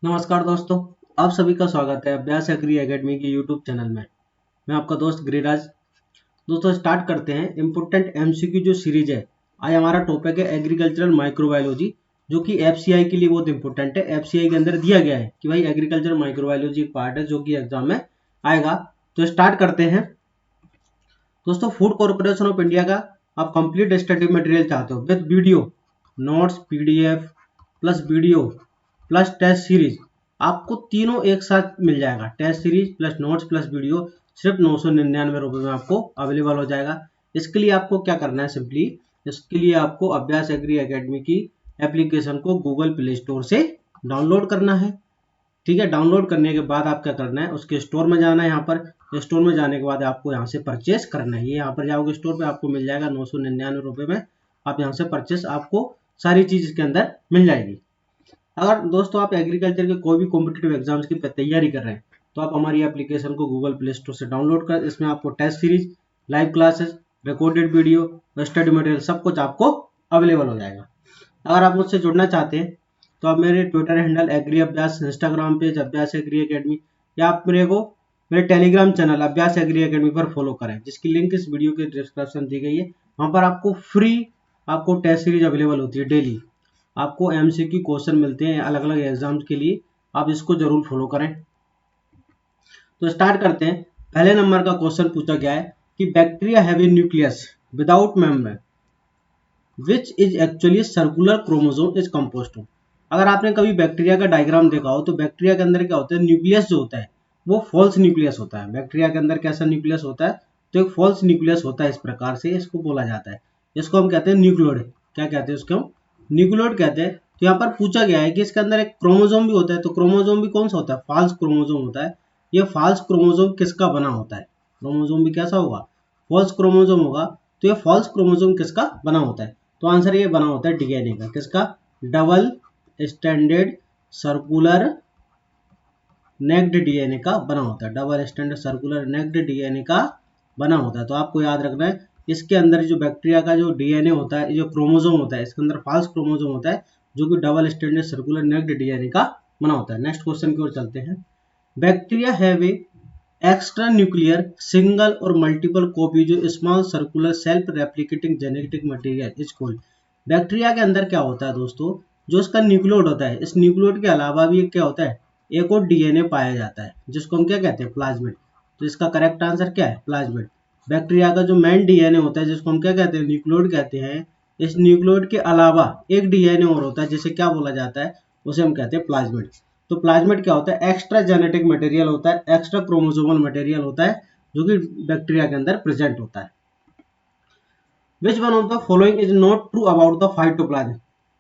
नमस्कार दोस्तों, आप सभी का स्वागत है अभ्यास एग्री एकेडमी के यूट्यूब चैनल में। मैं आपका दोस्त गिरिराज। दोस्तों स्टार्ट करते हैं इम्पोर्टेंट एमसीक्यू जो सीरीज है। आज हमारा टॉपिक है एग्रीकल्चरल माइक्रोबायोलॉजी, जो कि एफसीआई के लिए बहुत इंपॉर्टेंट है। एफसीआई के अंदर दिया गया है कि भाई एग्रीकल्चर माइक्रोबायोलॉजी एक पार्ट है जो कि एग्जाम में आएगा। तो स्टार्ट करते हैं। दोस्तों फूड कॉर्पोरेशन ऑफ इंडिया का आप कंप्लीट स्टडी मटेरियल चाहते हो with video, notes, PDF plus video plus test series, आपको तीनों एक साथ मिल जाएगा। Test series plus notes plus video सिर्फ 999 रुपये में आपको अवेलेबल हो जाएगा। इसके लिए आपको क्या करना है, सिंपली इसके लिए आपको अभ्यास एग्री एकेडमी की एप्लीकेशन को गूगल प्ले स्टोर से डाउनलोड करना है। ठीक है, डाउनलोड करने के बाद आप क्या करना है, उसके स्टोर में जाना है। यहाँ पर स्टोर में जाने के बाद आपको यहाँ से परचेस करना है। ये यहाँ पर जाओगे स्टोर पे, आपको मिल जाएगा 999 रुपये में। आप यहाँ से परचेस, आपको सारी चीज इसके अंदर मिल जाएगी। अगर दोस्तों आप एग्रीकल्चर के कोई भी कॉम्पिटेटिव एग्जाम्स की तैयारी कर रहे हैं तो आप हमारी एप्लीकेशन को गूगल प्ले स्टोर से डाउनलोड कर, इसमें आपको test series, live classes, recorded video, study material सब कुछ आपको अवेलेबल हो जाएगा। अगर आप मुझसे जुड़ना चाहते हैं तो आप मेरे ट्विटर हैंडल एग्री अभ्यास, इंस्टाग्राम पेज अभ्यास एग्री एकेडमी, या आप मेरे टेलीग्राम चैनल अभ्यास एग्री एकेडमी पर फॉलो करें, जिसकी लिंक इस वीडियो के डिस्क्रिप्शन दी गई है। वहां पर आपको फ्री आपको टेस्ट सीरीज अवेलेबल होती है। डेली आपको एमसीक्यू क्वेश्चन मिलते हैं अलग अलग एग्जाम्स के लिए, आप इसको जरूर फॉलो करें। तो स्टार्ट करते हैं। पहले नंबर का क्वेश्चन पूछा गया है कि bacteria have a nucleus without membrane which is actually circular chromosome is composed. अगर आपने कभी बैक्टीरिया का डायग्राम देखा हो तो बैक्टीरिया के अंदर क्या होता है, न्यूक्लियस जो होता है वो फॉल्स न्यूक्लियस होता है। बैक्टीरिया के अंदर कैसा न्यूक्लियस होता है, तो एक फॉल्स न्यूक्लियस होता है। इस प्रकार से इसको बोला जाता है। इसको हम कहते हैं न्यूक्लियोइड। क्या कहते हैं उसको हम? न्यूक्लियोइड कहते हैं। तो यहाँ पर पूछा गया है कि इसके अंदर एक क्रोमोसोम भी होता है। तो क्रोमोसोम भी कौन सा होता है? फॉल्स क्रोमोसोम होता है। ये फॉल्स क्रोमोसोम किसका बना होता है? क्रोमोसोम भी कैसा होगा? फॉल्स क्रोमोसोम होगा। तो ये फॉल्स क्रोमोसोम किसका बना होता है? तो आंसर ये बना होता है डीएनए का। किसका? Double standard circular naked DNA का बना होता है। Double standard circular naked DNA का बना होता है। तो आपको याद रखना है, इसके अंदर जो बैक्टीरिया का जो डीएनए होता है, जो क्रोमोसोम होता है, इसके अंदर फॉल्स क्रोमोसोम होता है जो कि double standard circular naked DNA का बना होता है। नेक्स्ट क्वेश्चन की ओर चलते हैं। Bacteria have a extra nuclear single और मल्टीपल कॉपी जो small circular self replicating genetic material is called. Bacteria के अंदर क्या होता है दोस्तों, जो इसका न्यूक्लियोइड होता है, इस न्यूक्लियोइड के अलावा भी क्या होता है, एक और डीएनए पाया जाता है जिसको हम क्या कहते हैं? प्लाज्मिड। तो इसका करेक्ट आंसर क्या है? प्लाज्मिड। बैक्टीरिया का जो मेन डीएनए होता है जिसको हम क्या कहते हैं? न्यूक्लियोइड कहते हैं। इस न्यूक्लियोइड के अलावा एक डीएनए और होता है जिसे क्या बोला जाता है? उसे हम कहते हैं प्लाज्मिड। तो प्लाज्मिड क्या होता है? एक्स्ट्रा जेनेटिक मटेरियल होता है, एक्स्ट्रा क्रोमोसोमल मटेरियल होता है जो कि बैक्टीरिया के अंदर प्रेजेंट होता है। Which one of the following is not true about the phytoplasm.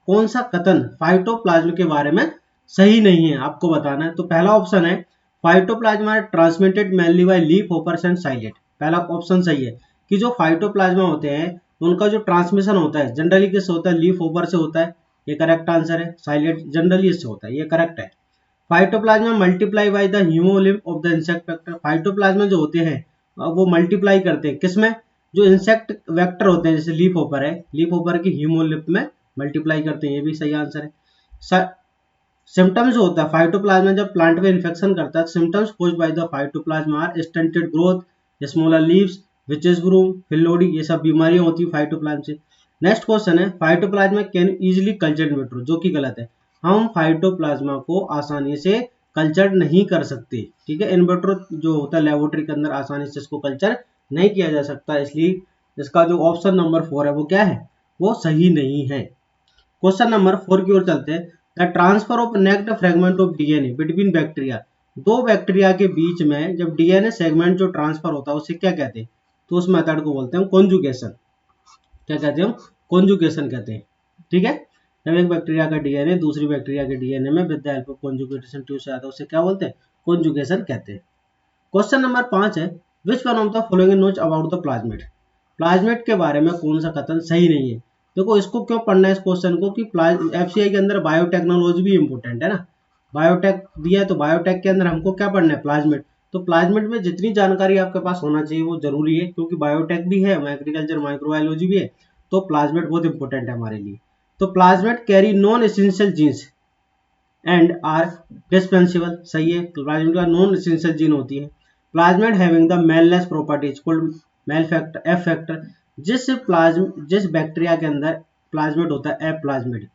कौन सा कथन फाइटोप्लाज्म के बारे में सही नहीं है, आपको बताना है। तो पहला ऑप्शन है phytoplasma are transmitted mainly by leaf hoppers and psyllid. पहला ऑप्शन सही है कि जो फाइटोप्लाज्मा होते हैं उनका जो ट्रांसमिशन होता है जनरली किससे होता है? लीफ होपर से होता है। ये करेक्ट आंसर है। साइलेट जनरली इससे होता है, ये करेक्ट है। Phytoplasma multiply by the haemolymph of the insect vector. Phytoplasma जो होते हैं वो मल्टीप्लाई करते हैं किसमें? जो इंसेक्ट वेक्टर होते हैं, जैसे लीफ होपर है, लीफ होपर की हीमोलिम्फ में मल्टीप्लाई करते हैं। ये भी सही आंसर है। सिम्टम्स जो होता है फाइटोप्लाज्मा जब प्लांट में इन्फेक्शन करता है, symptoms caused by the phytoplasma are stunted growth, smaller leaves, witches broom, phyllody, ये सब बीमारियां होती है फाइटोप्लाज्मा से। नेक्स्ट क्वेश्चन है phytoplasma can easily cultured in vitro, जो कि गलत है। हम फाइटोप्लाज्मा को आसानी से कल्चर नहीं कर सकते। ठीक है, इन विट्रो जो होता है लेबोरेटरी के अंदर आसानी से इसको कल्चर नहीं किया जा सकता, इसलिए इसका जो ऑप्शन नंबर 4 है वो क्या है? वो सही नहीं है। क्वेश्चन नंबर 4 की ओर चलते हैं। The transfer of naked fragment of DNA between bacteria. दो बैक्टीरिया के बीच में जब डीएनए सेगमेंट जो ट्रांसफर होता है उसे क्या कहते हैं? तो उस मेथड को बोलते हैं कॉन्जुगेशन। क्या कहते हैं हम? कॉन्जुगेशन कहते हैं। ठीक है, जब एक बैक्टीरिया का डीएनए दूसरी बैक्टीरिया के डीएनए में with the help of conjugation tube से आता है, उसे क्या बोलते हैं? कॉन्जुगेशन कहते हैं। क्वेश्चन नंबर 5 है which one of the following note about the plasmid. Plasmid के बारे में कौन सा कथन सही नहीं है? देखो इसको क्यों पढ़ना है इस क्वेश्चन को कि एफसीआई के अंदर बायोटेक्नोलॉजी भी इंपॉर्टेंट है ना। बायोटेक दिया है तो बायोटेक के अंदर हमको क्या पढ़ना है? प्लाज्मिड। तो प्लाज्मिड में जितनी जानकारी आपके पास होना चाहिए वो जरूरी है, क्योंकि बायोटेक भी है, एग्रीकल्चर माइक्रोबायोलॉजी भी है। तो प्लाज्मिड बहुत इंपॉर्टेंट है हमारे लिए। तो plasmid carry non essential genes and are dispensable, सही है। प्लाज्मिड का नॉन एसेंशियल जीन होती है। Plasmid having the maleness properties called male factor, F factor. जिस बैक्टीरिया के अंदर प्लाज्मिड होता है, एफ प्लाज्मिड,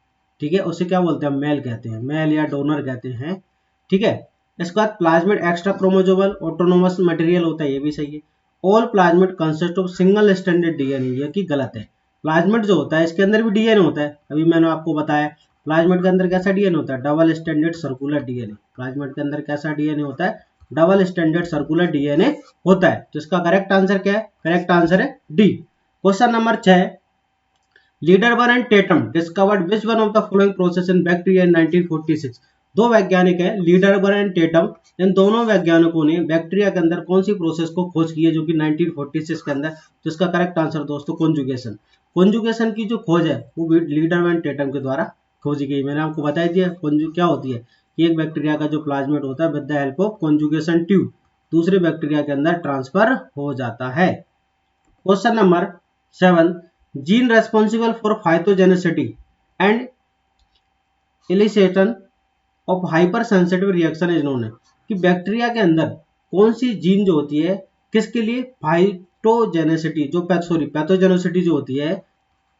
ठीक है, उसे क्या बोलते हैं, मेल कहते हैं, मेल या डोनर कहते हैं, ठीक है। इसके बाद plasmid extra chromosomal autonomous material होता है, ये भी सही है। All plasmid consist of single standard DNA, ये की गलत है। प्लाज्मिड जो होता है इसके अंदर भी डीएनए होता है, अभी मैंने आपको बताया। प्लाज्मिड के अंदर कैसा डीएनए होता है, double standard circular DNA. Plasmid के अंदर कैसा डीएनए होता है, डबल स्टैंडर्ड सर्कुलर डीएनए होता है। तो इसका करेक्ट आंसर क्या है, करेक्ट आंसर है D. Question number 6, Lederberg and Tetam discovered which one of the following process in bacteria इन 1946। दो वैज्ञानिक हैं, लीडरबर्ग एंड टेटम। इन दोनों वैज्ञानिकों ने बैक्टीरिया के अंदर कौन सी प्रोसेस को खोज की है, जो कि 1946 के अंदर। तो इसका करेक्ट आंसर दोस्तों कॉन्जुगेशन। कॉन्जुगेशन की जो खोज है वो लीडरबर्ग एंड टेटम के द्वारा खोजी गई। मैंने आपको बता दिया क्या होती है कि एक बैक्टीरिया का जो प्लाज्मिड होता है with the help of conjugation tube दूसरे बैक्टीरिया के अंदर ट्रांसफर हो जाता है। Question number 7, gene responsible for pathogenicity and elicitation of hyper sensitive reaction is known है, कि बैक्टीरिया के अंदर कौन सी जीन जो होती है किसके लिए, फाइटोजेनेसिटी, जो पैथोजेनेसिटी जो होती है,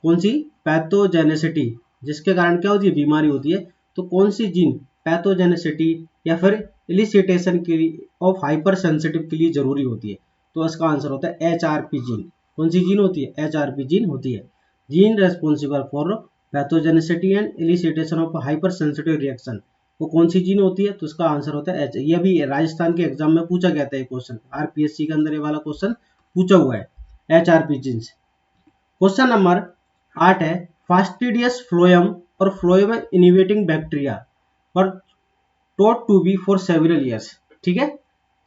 कौन सी, पैथोजेनेसिटी, जिसके कारण क्या होती है, बीमारी होती है। तो कौन सी जीन पैथोजेनेसिटी या फिर इलिसिटेशन के लिए ऑफ हाइपर सेंसिटिव के लिए जरूरी होती है। तो इसका आंसर होता है एचआरपी जीन। कौन सी जीन होती है, एचआरपी जीन होती है। Gene responsible for pathogenicity and elicitation of hyper sensitive reaction, वो कौन सी जीन होती है। तो इसका आंसर होता है एच। ये भी राजस्थान के एग्जाम में पूछा गया था ये क्वेश्चन, आरपीएससी के अंदर ये वाला क्वेश्चन पूछा हुआ है, एचआरपी जीन से। क्वेश्चन नंबर 8 है, फास्टिडियस फ्लोएम और फ्लोएम इनिवेटिंग बैक्टीरिया पर thought to be for several years, ठीक है।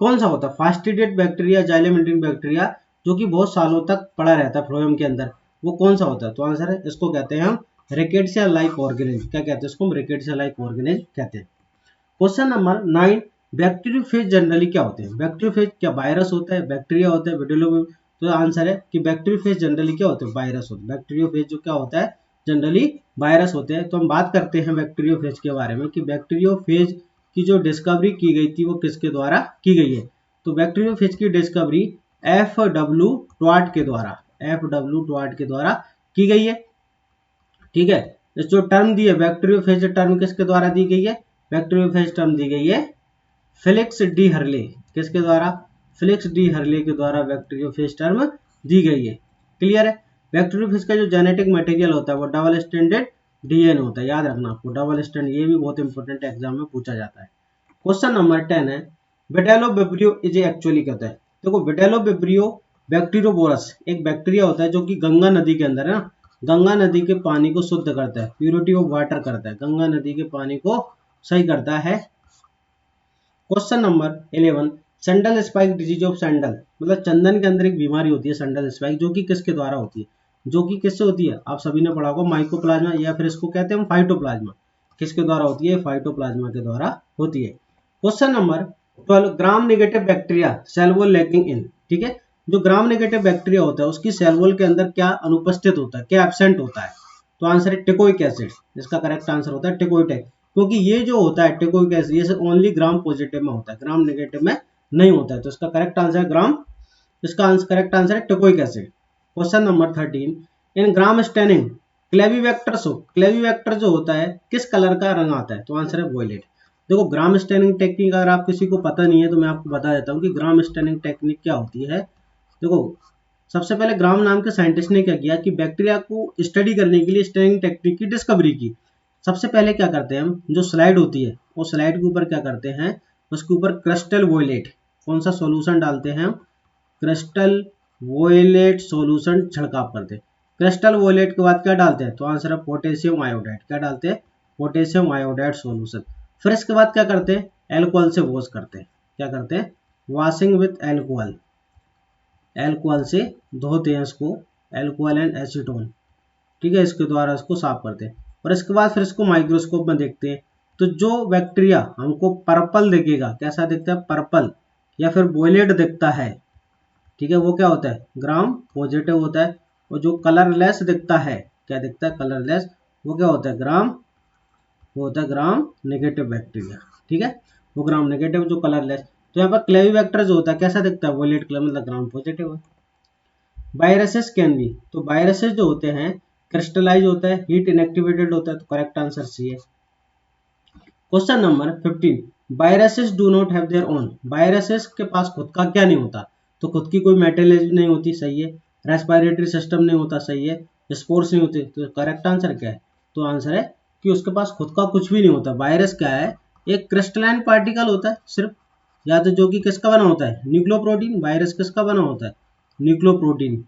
कौन सा होता है, fastidious bacteria, xylem inhabiting bacteria, जो कि बहुत सालों तक पड़ा रहता है फ्लोएम के अंदर, वो कौन सा होता है। तो आंसर है, इसको कहते हैं हम रिकेट्सिया लाइक ऑर्गेनिज्म। क्या कहते हैं इसको, हम रिकेट्सिया लाइक ऑर्गेनिज्म कहते हैं। क्वेश्चन नंबर 9, बैक्टीरियोफेज जनरली क्या होते हैं। बैक्टीरियोफेज क्या वायरस होता है, बैक्टीरिया होता है, विटेलो। तो आंसर है कि बैक्टीरियोफेज जनरली क्या होते हैं, वायरस होते हैं। बैक्टीरियोफेज जो क्या होता है, जनरली वायरस होते हैं। तो हम बात करते हैं बैक्टीरियोफेज के बारे में कि बैक्टीरियोफेज की जो डिस्कवरी की गई थी वो किसके द्वारा की गई है। तो बैक्टीरियोफेज की डिस्कवरी एफ.डब्ल्यू. टॉड के द्वारा, एफ.डब्ल्यू. टॉड के द्वारा की गई है, ठीक है। इस जो टर्म दी है बैक्टीरियोफेज टर्म किसके द्वारा दी गई है, बैक्टीरियोफेज टर्म दी गई है फेलिक्स डी हर्ले। किसके द्वारा, फेलिक्स डी हर्ले के द्वारा बैक्टीरियोफेज टर्म दी गई है। क्लियर है। बैक्टीरियोफेज का जो जेनेटिक मटेरियल होता है वो डबल स्टैंडर्ड डीएनए होता है, याद रखना आपको, डबल स्टैंड, ये भी बहुत इंपॉर्टेंट एग्जाम में पूछा जाता है। क्वेश्चन नंबर 10 है, विटेलो विब्रियो इज एक्चुअली कहता है। देखो विटेलो विब्रियो बैक्टीरियोबोरस एक बैक्टीरिया होता है जो कि गंगा नदी के अंदर है ना, गंगा नदी के पानी को शुद्ध करता है, प्यूरिटी ऑफ वाटर करता है, गंगा नदी के पानी को सही करता है। Question number 11, sandal spike disease of sandal, मतलब चंदन के अंदर एक बीमारी होती है सैंडल स्पाइक, जो कि किसके द्वारा होती है, जो कि किससे होती है, आप सभी ने पढ़ा होगा, माइकोप्लाज्मा, या फिर इसको कहते हैं हम फाइटोप्लाज्मा। किसके द्वारा होती है, फाइटोप्लाज्मा के द्वारा होती है। Question number 12, gram negative bacteria cell wall lacking in, ठीक है। जो ग्राम नेगेटिव बैक्टीरिया होता है उसकी सेल वॉल के अंदर क्या अनुपस्थित होता है, क्या एब्सेंट होता है। तो आंसर है टिकोइक एसिड। इसका करेक्ट आंसर होता है टिकोइक, क्योंकि ये जो होता है टिकोइक एसिड ये ओनली ग्राम पॉजिटिव में होता है, ग्राम नेगेटिव में नहीं होता है। तो इसका करेक्ट आंसर है ग्राम, इसका करेक्ट आंसर है टिकोइक एसिड। क्वेश्चन नंबर 13, इन ग्राम स्टेनिंग क्लेविवेक्टर जो होता है किस कलर का रंग आता है। तो आंसर है वॉयलेट। देखो ग्राम स्टेनिंग टेक्निक अगर आप किसी को पता नहीं है तो मैं आपको बता देता हूँ कि ग्राम स्टेनिंग टेक्निक क्या होती है। देखो सबसे पहले ग्राम नाम के साइंटिस्ट ने क्या किया कि बैक्टीरिया को स्टडी करने के लिए स्टेनिंग टेक्निक की डिस्कवरी की। सबसे पहले क्या करते हैं हम, जो स्लाइड होती है वो स्लाइड के ऊपर क्या करते हैं, उसके ऊपर क्रिस्टल वॉयलेट, कौन सा सॉल्यूशन डालते हैं, क्रिस्टल वॉयलेट सॉल्यूशन छिड़काव करते हैं। क्रिस्टल वॉयलेट के बाद क्या डालते हैं, तो आंसर है पोटेशियम आयोडाइड। क्या डालते हैं, पोटेशियम आयोडाइड सॉल्यूशन। फिर इसके बाद क्या करते हैं, एल्कोहल से वॉश करते हैं। क्या करते हैं, वॉशिंग विथ एल्कोहल, एल्कोहल से धोते हैं इसको, एल्कोहल एंड एसीटोन, ठीक है, इसके द्वारा इसको साफ करते हैं। और इसके बाद फिर इसको माइक्रोस्कोप में देखते हैं। तो जो बैक्टीरिया हमको पर्पल दिखेगा, कैसा दिखता है, पर्पल या फिर वॉयलेट दिखता है, ठीक है, वो क्या होता है, ग्राम पॉजिटिव होता है। और जो कलरलेस दिखता है, क्या दिखता है, कलरलेस, वो क्या होता है, ग्राम वो होता है ग्राम नेगेटिव बैक्टीरिया। ठीक है, वो ग्राम नेगेटिव जो कलरलेस। तो यहाँ पर क्लेविबैक्टर जो होता है कैसा दिखता है, वोलेट कलर, मतलब ग्राम पॉजिटिव है। वायरसेस कैन बी, तो वायरसेस जो होते हैं क्रिस्टलाइज होता है, हीट इनएक्टिवेटेड होता है, तो करेक्ट आंसर सी है। Question number 15, viruses do not have their own, viruses के पास खुद का क्या नहीं होता, तो खुद की कोई मेटाबॉलिज्म नहीं होती, सही है। रेस्पिरेटरी सिस्टम नहीं होता, सही है। स्पोर्स नहीं होते, तो करेक्ट आंसर क्या है, तो आंसर है कि उसके पास खुद का कुछ भी नहीं होता। वायरस क्या है, एक क्रिस्टलाइन पार्टिकल होता है सिर्फ, या तो जो कि किसका बना होता है, न्यूक्लियोप्रोटीन। वायरस किसका बना होता है, न्यूक्लियोप्रोटीन।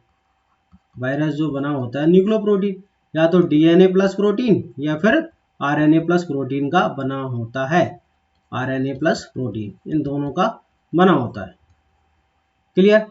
वायरस जो बना होता है न्यूक्लियोप्रोटीन, या तो डीएनए प्लस प्रोटीन या फिर आरएनए प्लस प्रोटीन का बना होता है। आरएनए प्लस प्रोटीन, इन दोनों का बना होता है। Clear.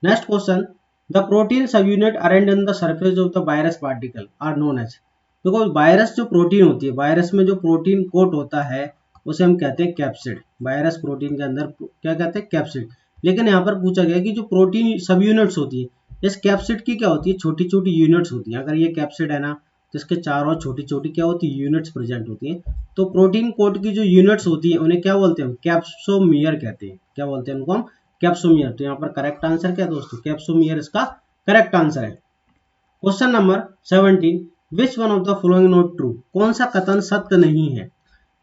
Next question, the protein subunit arrange in the surface of the virus particle are known as, देखो वायरस जो प्रोटीन होती है, वायरस में जो प्रोटीन कोट होता है उसे हम कहते हैं कैप्सिड। वायरस प्रोटीन के अंदर क्या कहते हैं, कैप्सिड। लेकिन यहाँ पर पूछा गया कि जो प्रोटीन सब यूनिट्स होती है, इस कैप्सिड की क्या होती है, छोटी छोटी यूनिट्स होती हैं। अगर ये कैप्सिड है ना, तो इसके चारों छोटी छोटी क्या होती है, यूनिट्स प्रेजेंट होती हैं। तो प्रोटीन कोट की जो यूनिट्स होती है उन्हें क्या बोलते हैं, कैप्सोमियर कहते हैं। क्या बोलते हैं उनको हम, कैप्सोमियर। तो यहाँ पर करेक्ट आंसर क्या है दोस्तों, कैप्सोमियर इसका करेक्ट आंसर है। Question number 17, which one of the following not true, कौन सा कथन सत्य नहीं है।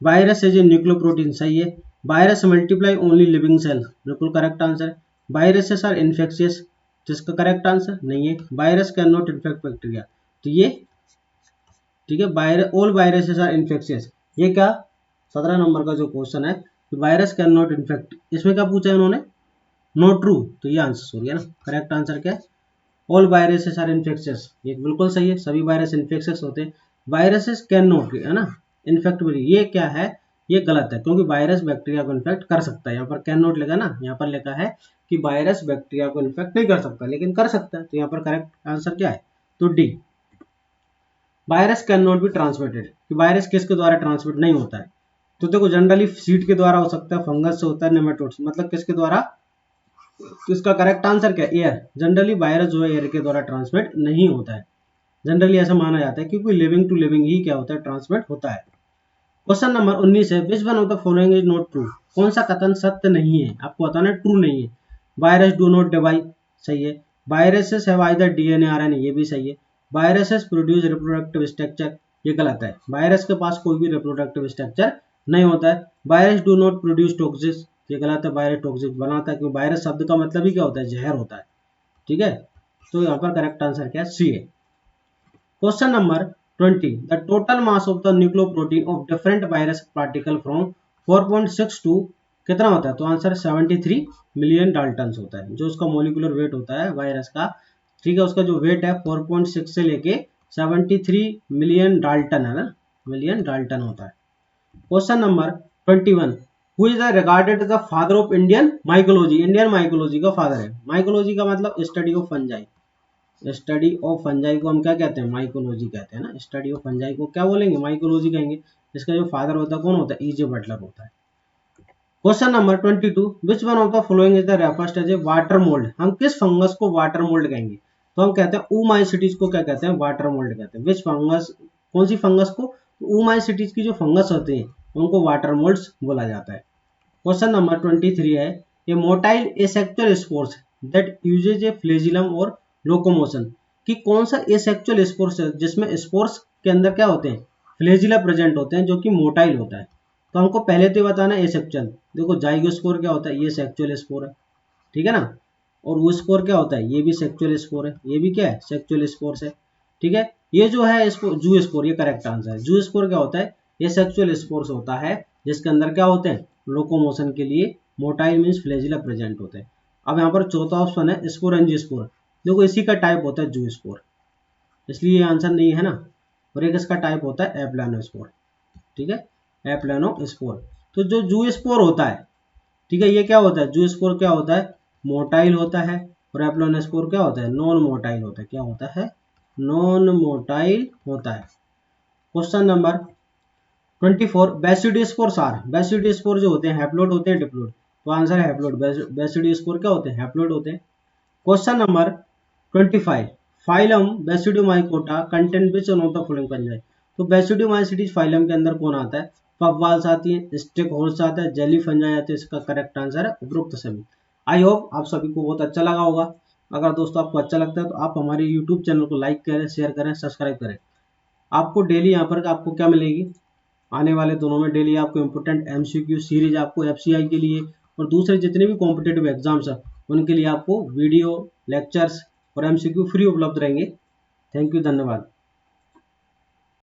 Virus is a nucleoprotein, सही है। Virus multiply only living cell, बिल्कुल करेक्ट आंसर है। वायरसेस आर इन्फेक्शियस, जिसका करेक्ट आंसर नहीं है। Virus can not infect bacteria, तो ये ठीक है। ऑल वायरसेस आर इन्फेक्शियस, ये क्या 17 नंबर का जो क्वेश्चन है, वायरस कैन नॉट इन्फेक्ट, इसमें क्या पूछा है उन्होंने, नॉट ट्रू, तो ये आंसर हो गया ना। करेक्ट आंसर क्या है, ऑल वायरसेस आर इन्फेक्शियस, ये बिल्कुल सही है, सभी वायरस इन्फेक्शियस होते हैं। वायरसेस कैन नॉट, है ना, इन्फेक्ट, ये क्या है, ये गलत है, क्योंकि वायरस बैक्टीरिया को इन्फेक्ट कर सकता है। यहाँ पर कैन नॉट लिखा ना, यहाँ पर लिखा है कि वायरस बैक्टीरिया को इन्फेक्ट नहीं कर सकता, लेकिन कर सकता है। तो यहाँ पर करेक्ट आंसर क्या है, तो D. Virus can not be transmitted, कि वायरस किसके द्वारा ट्रांसमिट नहीं होता है, तो देखो जनरली सीड के द्वारा हो सकता है, फंगस से होता है, नेमेटोड्स, मतलब किसके द्वारा, तो इसका करेक्ट आंसर क्या है, एयर। जनरली वायरस जो है एयर के द्वारा ट्रांसमिट नहीं होता है, जनरली ऐसा माना जाता है, क्योंकि लिविंग टू लिविंग ही क्या होता है, ट्रांसमिट होता है। क्वेश्चन नंबर 19 है, which one of the following is not true, कौन सा कथन सत्य नहीं है, आपको बताना ट्रू नहीं है। वायरस डू नॉट डिवाइड, सही है। Viruses have either DNA RNA, ये भी सही है। वायरसेस प्रोड्यूस रिप्रोडक्टिव स्ट्रक्चर, ये गलत है, वायरस के पास कोई भी रिप्रोडक्टिव स्ट्रक्चर नहीं होता है। Virus do not produce toxins, ये गलत है, वायरस टॉक्सिक बनाता है, क्योंकि वायरस शब्द का मतलब ही क्या होता है, जहर होता है। ठीक है, तो यहाँ पर करेक्ट आंसर क्या है, सी है। Question number 20, the total mass of the nucleoprotein of different virus particle from 4.6 to कितना होता है, तो आंसर 73 मिलियन डाल्टन्स होता है, जो उसका मोलिकुलर वेट होता है वायरस का। ठीक है, उसका जो वेट है 4.6 से लेके 73 मिलियन डाल्टन है ना, मिलियन डाल्टन होता है। Question number 21, who is regarded the father of Indian mycology, Indian mycology का फादर है। माइकोलॉजी का मतलब study of fungi, study of fungi को हम क्या कहते हैं, माइकोलॉजी कहते हैं ना। स्टडी ऑफ फंजाई को क्या बोलेंगे, माइकोलॉजी कहेंगे। इसका जो फादर होता है कौन होता है, ईजे बटलर होता है। Question number 22, which one of the following is the referred as a water mould, हम किस फंगस को वाटर मोल्ड कहेंगे, तो हम कहते हैं ऊमाइसिटीज को क्या कहते हैं, वाटर मोल्ड कहते हैं। विच फंगस, कौन सी फंगस को, ऊमाइसिटीज की जो फंगस होते हैं उनको वाटर मोल्ड्स बोला जाता है। क्वेश्चन नंबर 23 है, ये motile asexual spores that usage A flagellum और लोकोमोशन, कि कौन सा एसेक्चुअल स्पोर्स है जिसमें स्पोर्स के अंदर क्या होते हैं, फ्लेजिला प्रेजेंट होते हैं, जो कि मोटाइल होता है। तो हमको पहले तो बताना एसेक्चुअल, देखो जाइगोस्पोर क्या होता है, ये सेक्चुअल स्पोर है, ठीक है ना। और वो स्पोर क्या होता है, ये भी सेक्चुअल स्पोर है, ये भी क्या है, सेक्चुअल स्पोर्स है। ठीक है, ये जो है जू स्पोर, ये करेक्ट आंसर है। जू स्पोर क्या होता है, ये सेक्चुअल स्पोर्स होता है, जिसके अंदर क्या होते हैं, लोकोमोशन के लिए मोटाइल मीन्स फ्लेजिला प्रेजेंट होते हैं। अब यहाँ पर चौथा ऑप्शन है स्पोरेंजियोस्पोर, देखो इसी का टाइप होता है जू स्पोर, इसलिए ये आंसर नहीं है ना। और एक इसका टाइप होता है एप्लानोस्पोर, ठीक है, एप्लानोस्पोर। तो जो जू स्पोर होता है, ठीक है, ये क्या होता है, जू स्पोर क्या होता है, मोटाइल होता है। और एप्लानोस्पोर क्या होता है, नॉन मोटाइल होता है, क्या होता है, नॉन मोटाइल होता है। Question number 24, basidiospores are, basidiospore जो होते हैं हैप्लोइड होते हैं डिप्लोइड, तो आंसर है हैप्लोइड। बेसिडियोस्पोर क्या होते हैं, हैप्लोइड होते हैं। Question number 25, phylum Basidiomycota contain which one of the following fungi, तो बेसिडोमाइसीटीज फाइलम के अंदर कौन आता है? पफवाल्स आती है, स्टिक होल्स आता है, जेली फंजाई आते हैं। इसका करेक्ट आंसर है उपरोक्त सभी। आई होप आप सभी को बहुत अच्छा लगा होगा। अगर दोस्तों आपको अच्छा लगता है तो आप हमारे यूट्यूब चैनल को लाइक करें, शेयर करें, सब्सक्राइब करें। आपको डेली यहाँ पर आपको क्या मिलेगी, आने वाले दिनों में डेली आपको इम्पोर्टेंट एमसीक्यू सीरीज आपको एफसीआई के लिए और दूसरे जितने भी कॉम्पिटेटिव एग्जाम्स हैं उनके लिए आपको वीडियो लेक्चर्स और एमसीक्यू फ्री उपलब्ध रहेंगे। थैंक यू, धन्यवाद।